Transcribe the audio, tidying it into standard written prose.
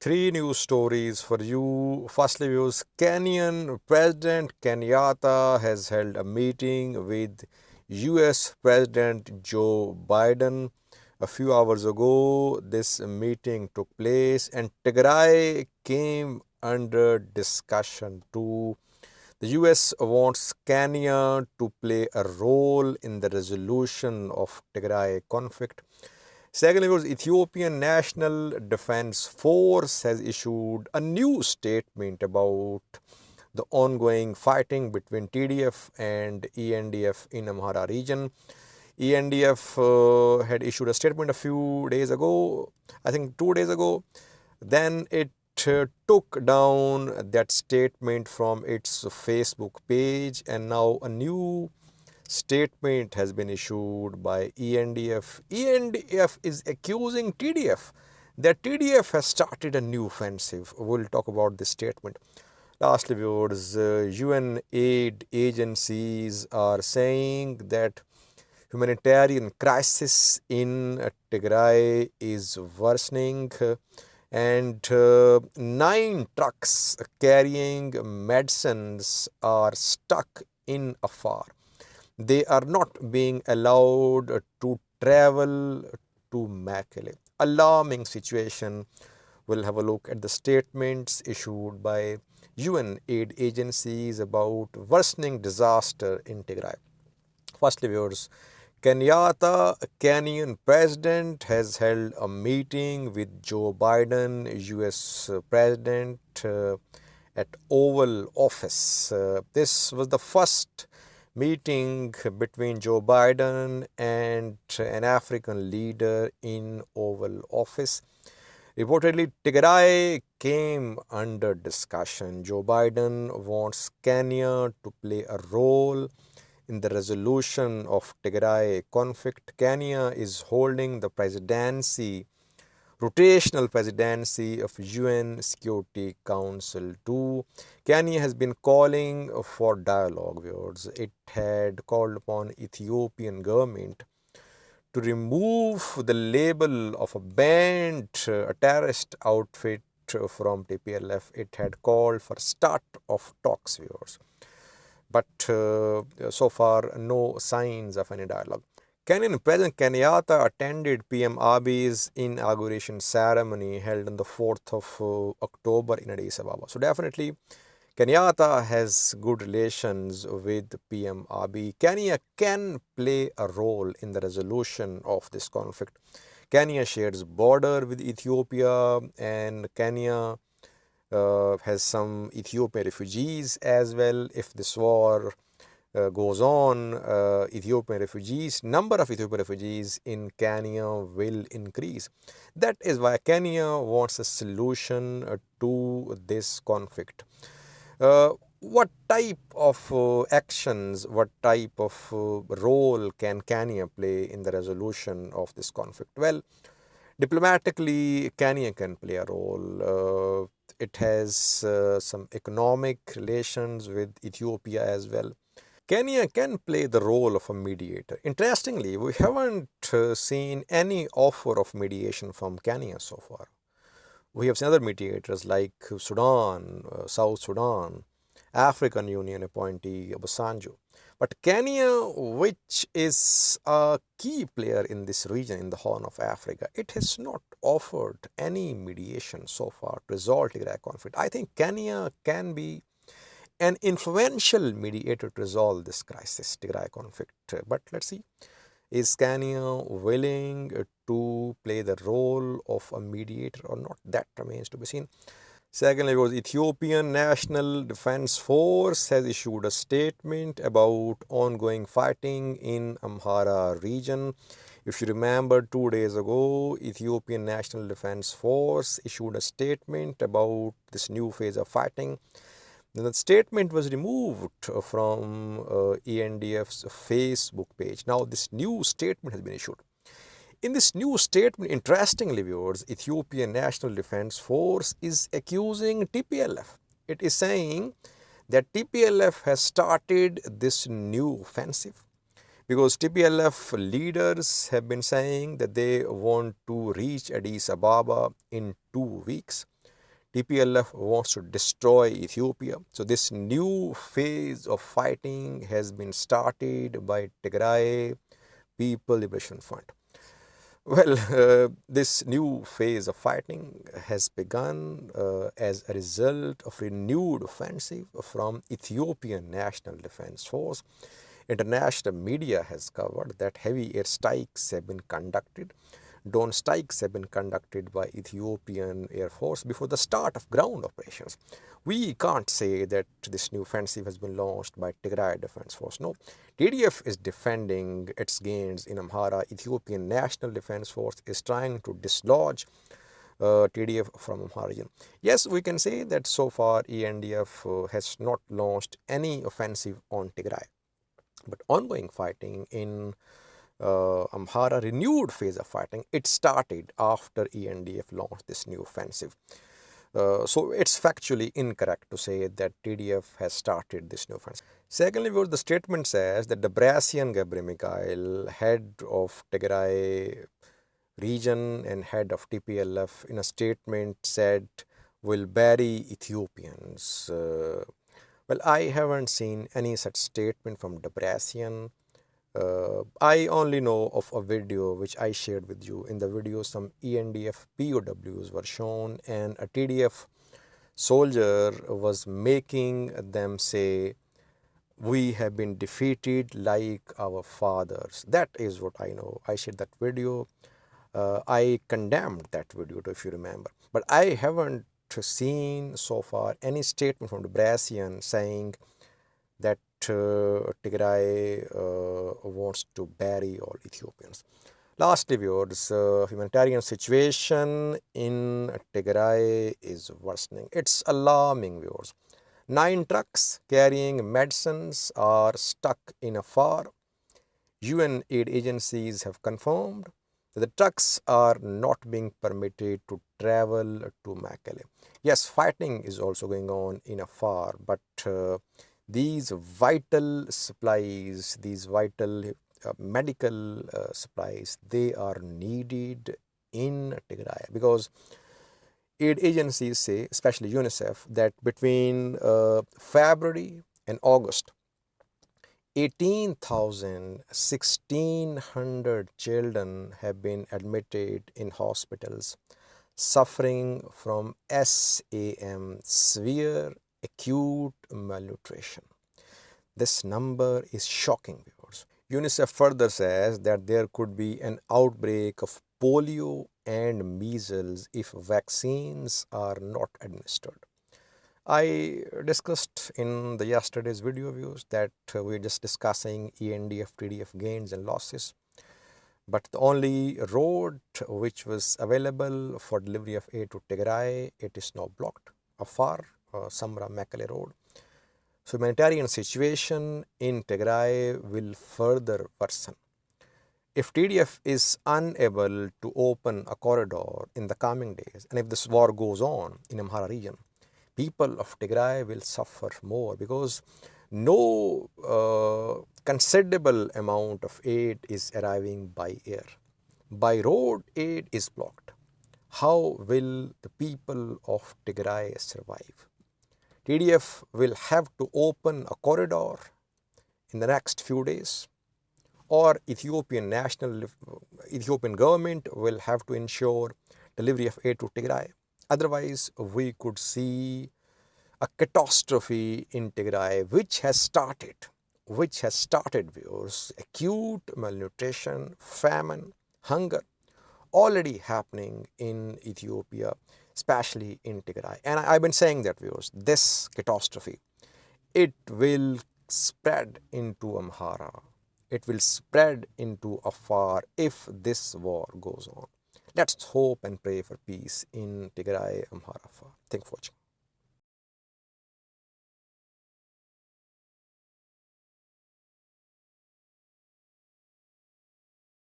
Three news stories for you. Firstly, views, Kenyan President Kenyatta has held a meeting with US President Joe Biden. A few hours ago, this meeting took place and Tigray came under discussion too. The US wants Kenya to play a role in the resolution of Tigray conflict. Secondly, Ethiopian National Defense Force has issued a new statement about the ongoing fighting between TDF and ENDF in Amhara region. ENDF had issued a statement a few days ago, I think 2 days ago. Then it took down that statement from its Facebook page, and now a new statement has been issued by ENDF. ENDF is accusing TDF that TDF has started a new offensive. We'll talk about this statement. Lastly, viewers, UN aid agencies are saying that humanitarian crisis in Tigray is worsening, and 9 trucks carrying medicines are stuck in Afar. They are not being allowed to travel to Mekelle. Alarming situation. We'll have a look at the statements issued by UN aid agencies about worsening disaster in Tigray. Firstly, viewers, Kenyatta, Kenyan president, has held a meeting with Joe Biden, US president, at Oval Office. This was the first meeting between Joe Biden and an African leader in Oval Office. Reportedly, Tigray came under discussion. Joe Biden wants Kenya to play a role in the resolution of Tigray conflict. Kenya is holding the rotational presidency of UN Security Council too. Kenya has been calling for dialogue, viewers. It had called upon Ethiopian government to remove the label of a banned terrorist outfit from TPLF. It had called for start of talks, viewers. But so far, no signs of any dialogue. Kenyan President Kenyatta attended PM Abiy's inauguration ceremony held on the 4th of October in Addis Ababa. So definitely, Kenyatta has good relations with PM Abiy. Kenya can play a role in the resolution of this conflict. Kenya shares border with Ethiopia, and Kenya has some Ethiopian refugees as well. If this war goes on, number of Ethiopian refugees in Kenya will increase. That is why Kenya wants a solution to this conflict. What type of actions, what type of role can Kenya play in the resolution of this conflict? Well, diplomatically, Kenya can play a role. It has some economic relations with Ethiopia as well. Kenya can play the role of a mediator. Interestingly, we haven't seen any offer of mediation from Kenya so far. We have seen other mediators like Sudan, South Sudan, African Union appointee Obasanjo. But Kenya, which is a key player in this region, in the Horn of Africa, it has not offered any mediation so far to resolve the Tigray conflict. I think Kenya can be an influential mediator to resolve this crisis, Tigray conflict. But let's see, is Kenya willing to play the role of a mediator or not? That remains to be seen. Secondly, Ethiopian National Defense Force has issued a statement about ongoing fighting in Amhara region. If you remember, 2 days ago, Ethiopian National Defense Force issued a statement about this new phase of fighting. Then the statement was removed from ENDF's Facebook page. Now, this new statement has been issued. In this new statement, interestingly, viewers, Ethiopian National Defense Force is accusing TPLF. It is saying that TPLF has started this new offensive because TPLF leaders have been saying that they want to reach Addis Ababa in 2 weeks. TPLF wants to destroy Ethiopia. So this new phase of fighting has been started by Tigray People Liberation Front. Well, this new phase of fighting has begun as a result of renewed offensive from Ethiopian National Defense Force. International media has covered that heavy airstrikes have been conducted. Drone strikes have been conducted by Ethiopian Air Force before the start of ground operations. We can't say that this new offensive has been launched by Tigray Defense Force. No, TDF is defending its gains in Amhara. Ethiopian National Defense Force is trying to dislodge TDF from Amhara region. Yes, we can say that so far ENDF has not launched any offensive on Tigray. But ongoing fighting in Amhara, renewed phase of fighting, it started after ENDF launched this new offensive. So it's factually incorrect to say that TDF has started this new offensive. Secondly, the statement says that Debretsion Gebremichael, head of Tigray region and head of TPLF, in a statement said, will bury Ethiopians. Well, I haven't seen any such statement from Debretsion. I only know of a video which I shared with you. In the video, some ENDF POWs were shown and a TDF soldier was making them say, we have been defeated like our fathers. That is what I know. I shared that video. I condemned that video, if you remember. But I haven't seen so far any statement from Debretsion saying that Tigray wants to bury all Ethiopians. Lastly, viewers, humanitarian situation in Tigray is worsening. It's alarming, viewers. 9 trucks carrying medicines are stuck in Afar. UN aid agencies have confirmed that the trucks are not being permitted to travel to Mekelle. Yes, fighting is also going on in Afar, but these vital supplies, these vital medical supplies, they are needed in Tigray because aid agencies say, especially UNICEF, that between February and August, 1600 children have been admitted in hospitals suffering from SAM, severe acute malnutrition. This number is shocking, viewers. UNICEF further says that there could be an outbreak of polio and measles if vaccines are not administered. I discussed in the yesterday's video views that we're just discussing ENDF, TDF gains and losses. But the only road which was available for delivery of aid to Tigray, it is now blocked. Afar, Samra Mekelle road. So humanitarian situation in Tigray will further worsen. If TDF is unable to open a corridor in the coming days, and if this war goes on in Amhara region, people of Tigray will suffer more because no considerable amount of aid is arriving by air. By road, aid is blocked. How will the people of Tigray survive? TDF will have to open a corridor in the next few days, or Ethiopian government will have to ensure delivery of aid to Tigray. Otherwise, we could see a catastrophe in Tigray, which has started, viewers. Acute malnutrition, famine, hunger, already happening in Ethiopia, especially in Tigray. And I've been saying that, viewers, this catastrophe, it will spread into Amhara. It will spread into Afar if this war goes on. Let's hope and pray for peace in Tigray, Amhara, Afar. Thank you for watching.